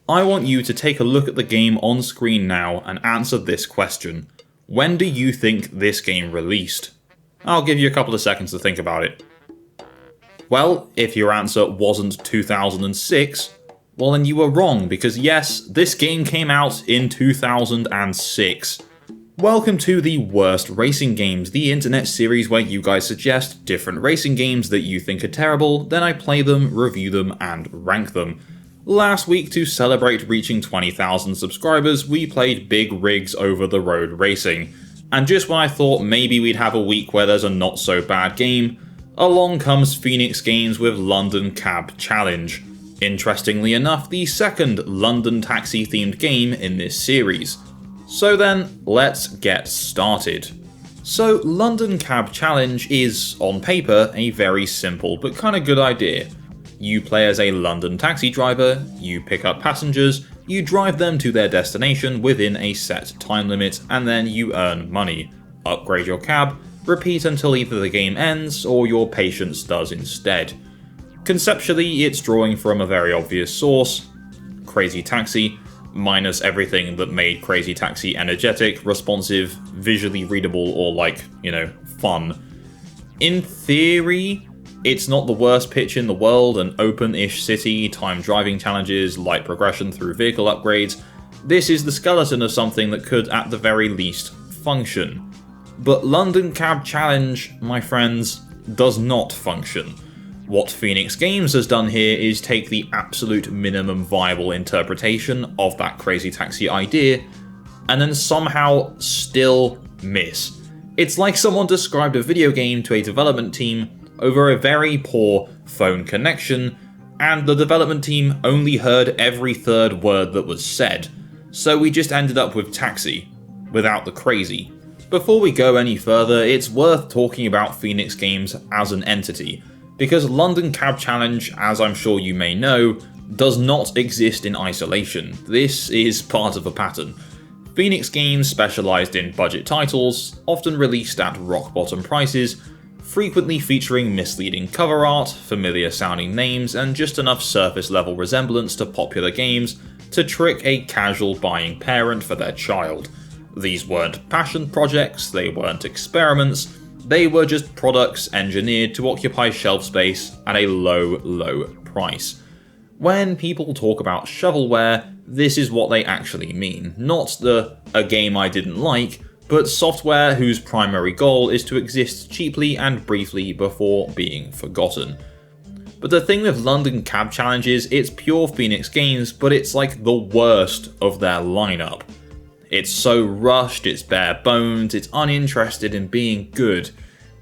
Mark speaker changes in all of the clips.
Speaker 1: I want you to take a look at the game on screen now and answer this question. When do you think this game released? I'll give you a couple of seconds to think about it. Well, if your answer wasn't 2006, well then you were wrong, because yes, this game came out in 2006. Welcome to the Worst Racing Games, the internet series where you guys suggest different racing games that you think are terrible, then I play them, review them, and rank them. Last week, to celebrate reaching 20,000 subscribers, we played Big Rigs Over the Road Racing. And just when I thought maybe we'd have a week where there's a not so bad game, along comes Phoenix Games with London Cab Challenge. Interestingly enough, the second London taxi themed game in this series. So then, let's get started. So London Cab Challenge is, on paper, a very simple but kinda good idea. You play as a London taxi driver, you pick up passengers, you drive them to their destination within a set time limit, and then you earn money. Upgrade your cab, repeat until either the game ends or your patience does instead. Conceptually, it's drawing from a very obvious source, Crazy Taxi, minus everything that made Crazy Taxi energetic, responsive, visually readable, or fun. In theory, it's not the worst pitch in the world, an open-ish city, time driving challenges, light progression through vehicle upgrades. This is the skeleton of something that could at the very least function. But London Cab Challenge, my friends, does not function. What Phoenix Games has done here is take the absolute minimum viable interpretation of that Crazy Taxi idea, and then somehow still miss. It's like someone described a video game to a development team over a very poor phone connection, and the development team only heard every third word that was said. So we just ended up with Taxi, without the crazy. Before we go any further, it's worth talking about Phoenix Games as an entity, because London Cab Challenge, as I'm sure you may know, does not exist in isolation. This is part of a pattern. Phoenix Games specialised in budget titles, often released at rock-bottom prices, frequently featuring misleading cover art, familiar sounding names, and just enough surface level resemblance to popular games to trick a casual buying parent for their child. These weren't passion projects, they weren't experiments, they were just products engineered to occupy shelf space at a low price. When people talk about shovelware, this is what they actually mean, not a game I didn't like, but software whose primary goal is to exist cheaply and briefly before being forgotten. But the thing with London Cab Challenge is, it's pure Phoenix Games, but it's like the worst of their lineup. It's so rushed, it's bare bones, it's uninterested in being good.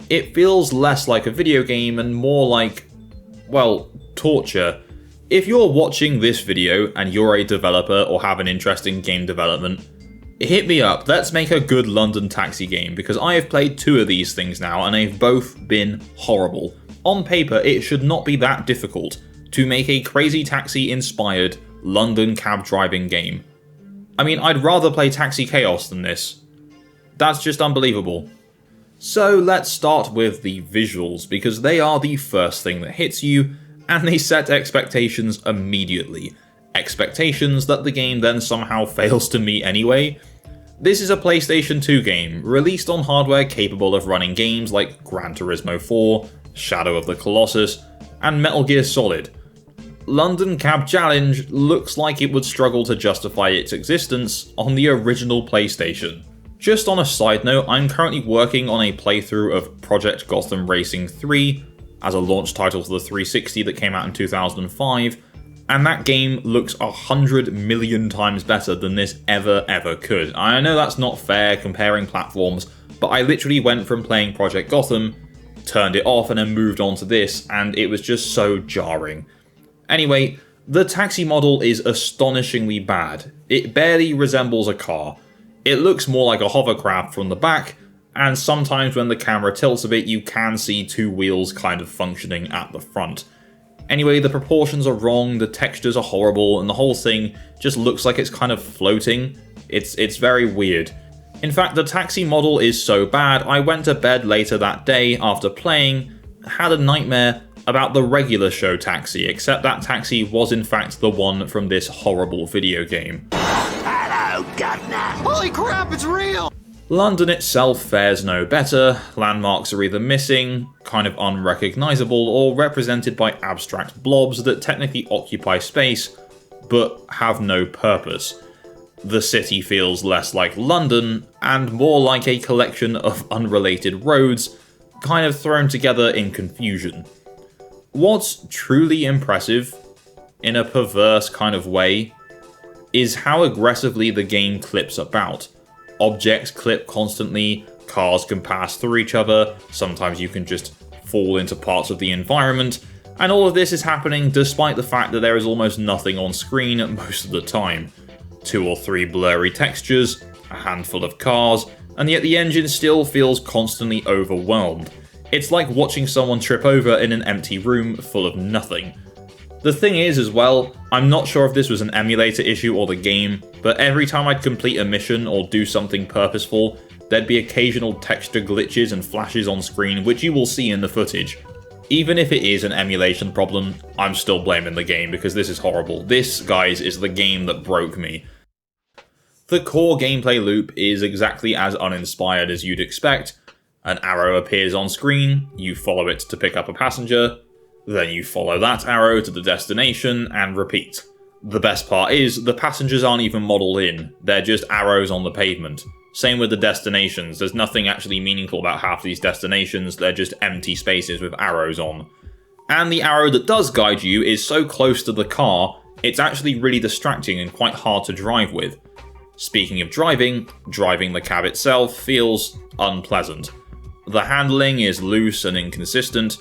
Speaker 1: It feels less like a video game and more like, well, torture. If you're watching this video and you're a developer or have an interest in game development, hit me up, let's make a good London taxi game, because I have played 2 of these things now and they've both been horrible. On paper, it should not be that difficult to make a Crazy Taxi inspired London cab driving game. I mean, I'd rather play Taxi Chaos than this. That's just unbelievable. So let's start with the visuals, because they are the first thing that hits you, and they set expectations immediately. Expectations that the game then somehow fails to meet anyway. This is a PlayStation 2 game, released on hardware capable of running games like Gran Turismo 4, Shadow of the Colossus, and Metal Gear Solid. London Cab Challenge looks like it would struggle to justify its existence on the original PlayStation. Just on a side note, I'm currently working on a playthrough of Project Gotham Racing 3, as a launch title for the 360 that came out in 2005, and that game looks 100 million times better than this ever could. I know that's not fair comparing platforms, but I literally went from playing Project Gotham, turned it off, and then moved on to this, and it was just so jarring. Anyway, the taxi model is astonishingly bad. It barely resembles a car. It looks more like a hovercraft from the back, and sometimes when the camera tilts a bit you can see 2 wheels kind of functioning at the front. Anyway, the proportions are wrong, the textures are horrible, and the whole thing just looks like it's kind of floating. It's very weird. In fact, the taxi model is so bad, I went to bed later that day after playing, had a nightmare, about the regular show taxi, except that taxi was in fact the one from this horrible video game.
Speaker 2: Hello, Governor! Holy crap, it's real!
Speaker 1: London itself fares no better. Landmarks are either missing, kind of unrecognisable, or represented by abstract blobs that technically occupy space, but have no purpose. The city feels less like London, and more like a collection of unrelated roads, kind of thrown together in confusion. What's truly impressive, in a perverse kind of way, is how aggressively the game clips about. Objects clip constantly, cars can pass through each other, sometimes you can just fall into parts of the environment, and all of this is happening despite the fact that there is almost nothing on screen most of the time. 2 or 3 blurry textures, a handful of cars, and yet the engine still feels constantly overwhelmed. It's like watching someone trip over in an empty room full of nothing. The thing is as well, I'm not sure if this was an emulator issue or the game, but every time I'd complete a mission or do something purposeful, there'd be occasional texture glitches and flashes on screen which you will see in the footage. Even if it is an emulation problem, I'm still blaming the game because this is horrible. This, guys, is the game that broke me. The core gameplay loop is exactly as uninspired as you'd expect. An arrow appears on screen, you follow it to pick up a passenger, then you follow that arrow to the destination, and repeat. The best part is, the passengers aren't even modelled in, they're just arrows on the pavement. Same with the destinations, there's nothing actually meaningful about half these destinations, they're just empty spaces with arrows on. And the arrow that does guide you is so close to the car, it's actually really distracting and quite hard to drive with. Speaking of driving the cab itself feels unpleasant. The handling is loose and inconsistent.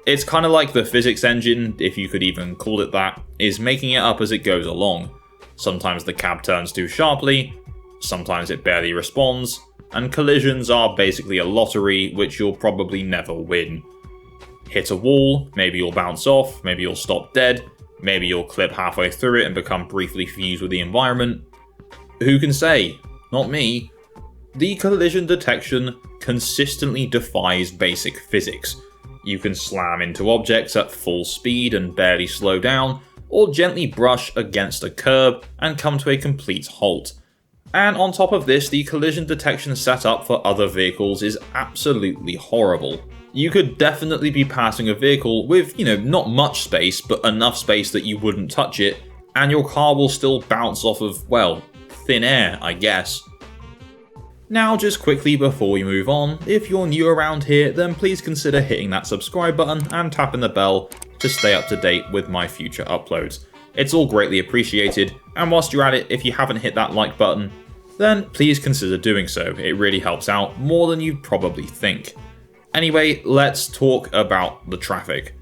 Speaker 1: It's kind of like the physics engine, if you could even call it that, is making it up as it goes along. Sometimes the cab turns too sharply, sometimes it barely responds, and collisions are basically a lottery which you'll probably never win. Hit a wall, maybe you'll bounce off, maybe you'll stop dead, maybe you'll clip halfway through it and become briefly fused with the environment. Who can say? Not me. The collision detection consistently defies basic physics. You can slam into objects at full speed and barely slow down, or gently brush against a curb and come to a complete halt. And on top of this, the collision detection setup for other vehicles is absolutely horrible. You could definitely be passing a vehicle with, not much space, but enough space that you wouldn't touch it, and your car will still bounce off of, well, thin air, I guess. Now, just quickly before we move on, if you're new around here, then please consider hitting that subscribe button and tapping the bell to stay up to date with my future uploads. It's all greatly appreciated, and whilst you're at it, if you haven't hit that like button, then please consider doing so. It really helps out more than you probably think. Anyway, let's talk about the traffic.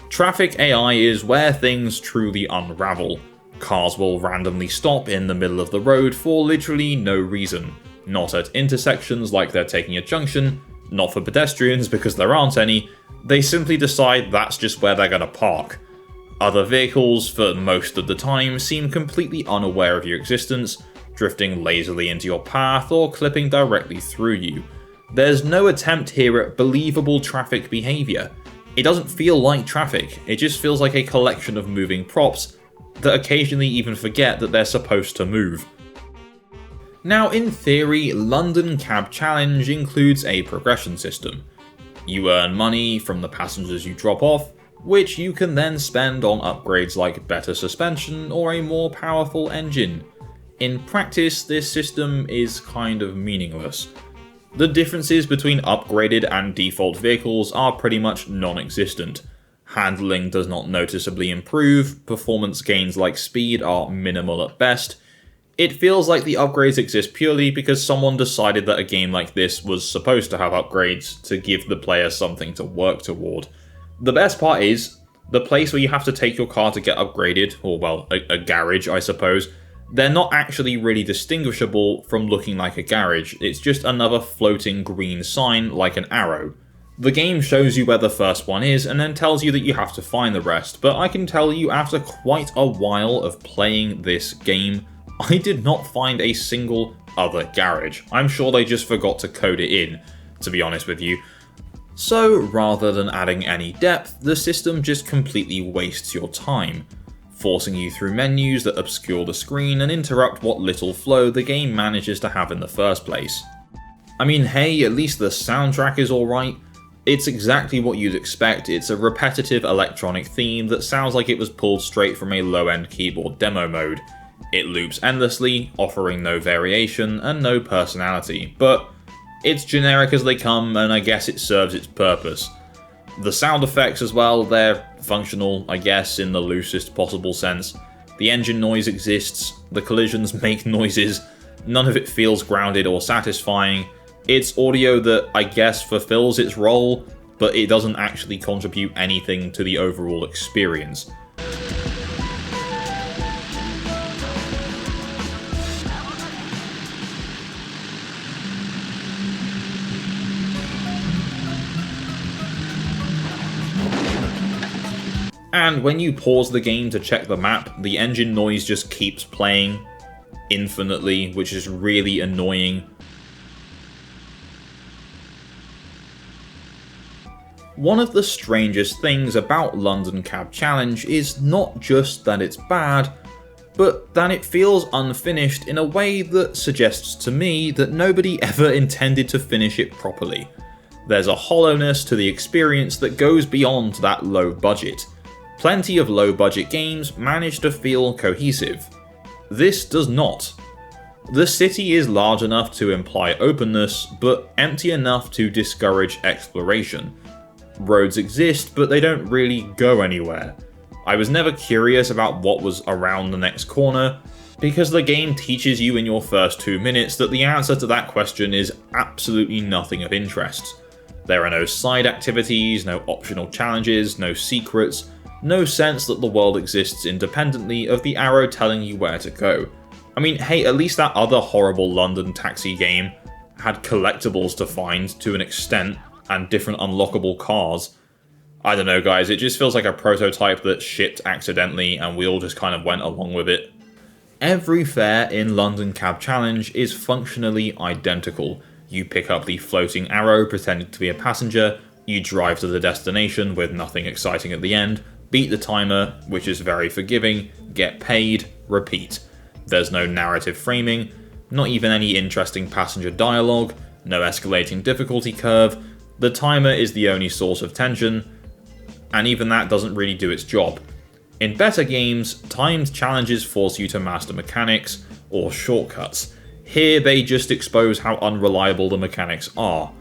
Speaker 1: Traffic AI is where things truly unravel. Cars will randomly stop in the middle of the road for literally no reason. Not at intersections like they're taking a junction, not for pedestrians because there aren't any, they simply decide that's just where they're gonna park. Other vehicles, for most of the time, seem completely unaware of your existence, drifting lazily into your path or clipping directly through you. There's no attempt here at believable traffic behaviour. It doesn't feel like traffic, it just feels like a collection of moving props that occasionally even forget that they're supposed to move. Now, in theory, London Cab Challenge includes a progression system. You earn money from the passengers you drop off, which you can then spend on upgrades like better suspension or a more powerful engine. In practice, this system is kind of meaningless. The differences between upgraded and default vehicles are pretty much non-existent. Handling does not noticeably improve, performance gains like speed are minimal at best. It feels like the upgrades exist purely because someone decided that a game like this was supposed to have upgrades to give the player something to work toward. The best part is, the place where you have to take your car to get upgraded, or well, a garage I suppose, they're not actually really distinguishable from looking like a garage, it's just another floating green sign like an arrow. The game shows you where the first one is and then tells you that you have to find the rest, but I can tell you after quite a while of playing this game, I did not find a single other garage. I'm sure they just forgot to code it in, to be honest with you. So rather than adding any depth, the system just completely wastes your time, forcing you through menus that obscure the screen and interrupt what little flow the game manages to have in the first place. I mean, hey, at least the soundtrack is alright. It's exactly what you'd expect. It's a repetitive electronic theme that sounds like it was pulled straight from a low-end keyboard demo mode. It loops endlessly, offering no variation and no personality, but it's generic as they come, and I guess it serves its purpose. The sound effects as well, they're functional, I guess, in the loosest possible sense. The engine noise exists, the collisions make noises, none of it feels grounded or satisfying. It's audio that, I guess, fulfills its role, but it doesn't actually contribute anything to the overall experience. And when you pause the game to check the map, the engine noise just keeps playing infinitely, which is really annoying. One of the strangest things about London Cab Challenge is not just that it's bad, but that it feels unfinished in a way that suggests to me that nobody ever intended to finish it properly. There's a hollowness to the experience that goes beyond that low budget. Plenty of low-budget games manage to feel cohesive. This does not. The city is large enough to imply openness, but empty enough to discourage exploration. Roads exist, but they don't really go anywhere. I was never curious about what was around the next corner, because the game teaches you in your first 2 minutes that the answer to that question is absolutely nothing of interest. There are no side activities, no optional challenges, no secrets, no sense that the world exists independently of the arrow telling you where to go. I mean, hey, at least that other horrible London taxi game had collectibles to find to an extent, and different unlockable cars. I don't know, guys, it just feels like a prototype that shipped accidentally and we all just kind of went along with it. Every fare in London Cab Challenge is functionally identical. You pick up the floating arrow pretending to be a passenger, you drive to the destination with nothing exciting at the end, beat the timer, which is very forgiving, get paid, repeat. There's no narrative framing, not even any interesting passenger dialogue, no escalating difficulty curve. The timer is the only source of tension, and even that doesn't really do its job. In better games, timed challenges force you to master mechanics or shortcuts. Here they just expose how unreliable the mechanics are.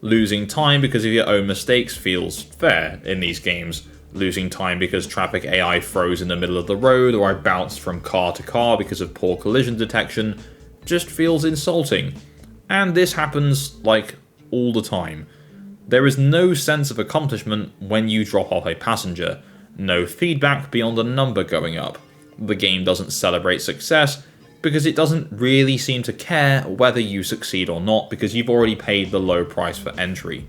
Speaker 1: Losing time because of your own mistakes feels fair in these games. Losing time because traffic AI froze in the middle of the road or I bounced from car to car because of poor collision detection just feels insulting. And this happens, like, all the time. There is no sense of accomplishment when you drop off a passenger, no feedback beyond a number going up. The game doesn't celebrate success because it doesn't really seem to care whether you succeed or not because you've already paid the low price for entry.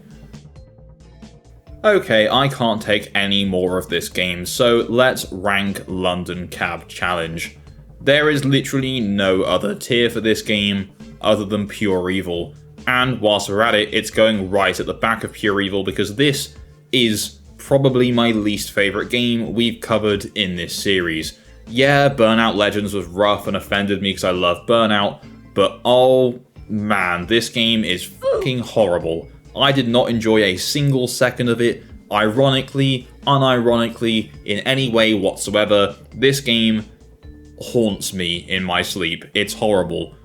Speaker 1: Okay, I can't take any more of this game, so let's rank London Cab Challenge. There is literally no other tier for this game other than Pure Evil. And whilst we're at it, it's going right at the back of Pure Evil because this is probably my least favourite game we've covered in this series. Yeah, Burnout Legends was rough and offended me because I love Burnout, but oh man, this game is fucking horrible. I did not enjoy a single second of it. Ironically, unironically, in any way whatsoever, this game haunts me in my sleep. It's horrible.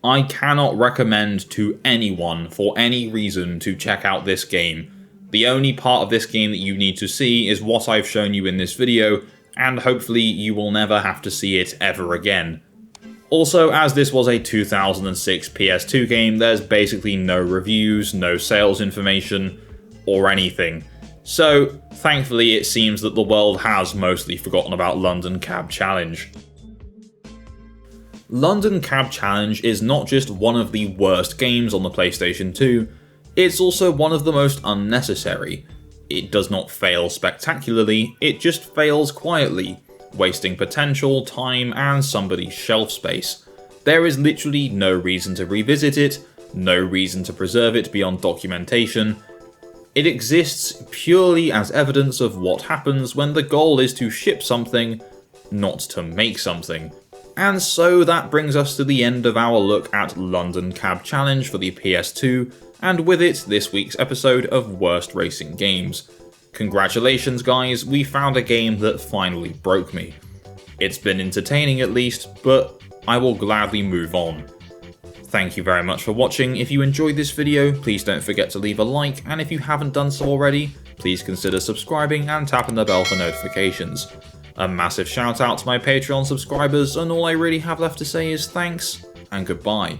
Speaker 1: I cannot recommend to anyone for any reason to check out this game. The only part of this game that you need to see is what I've shown you in this video, and hopefully you will never have to see it ever again. Also, as this was a 2006 PS2 game, there's basically no reviews, no sales information, or anything. So, thankfully it seems that the world has mostly forgotten about London Cab Challenge. London Cab Challenge is not just one of the worst games on the PlayStation 2, it's also one of the most unnecessary. It does not fail spectacularly, it just fails quietly, wasting potential, time, and somebody's shelf space. There is literally no reason to revisit it, no reason to preserve it beyond documentation. It exists purely as evidence of what happens when the goal is to ship something, not to make something. And so that brings us to the end of our look at London Cab Challenge for the PS2, and with it, this week's episode of Worst Racing Games. Congratulations guys, we found a game that finally broke me. It's been entertaining at least, but I will gladly move on. Thank you very much for watching. If you enjoyed this video, please don't forget to leave a like, and if you haven't done so already, please consider subscribing and tapping the bell for notifications. A massive shout out to my Patreon subscribers, and all I really have left to say is thanks and goodbye.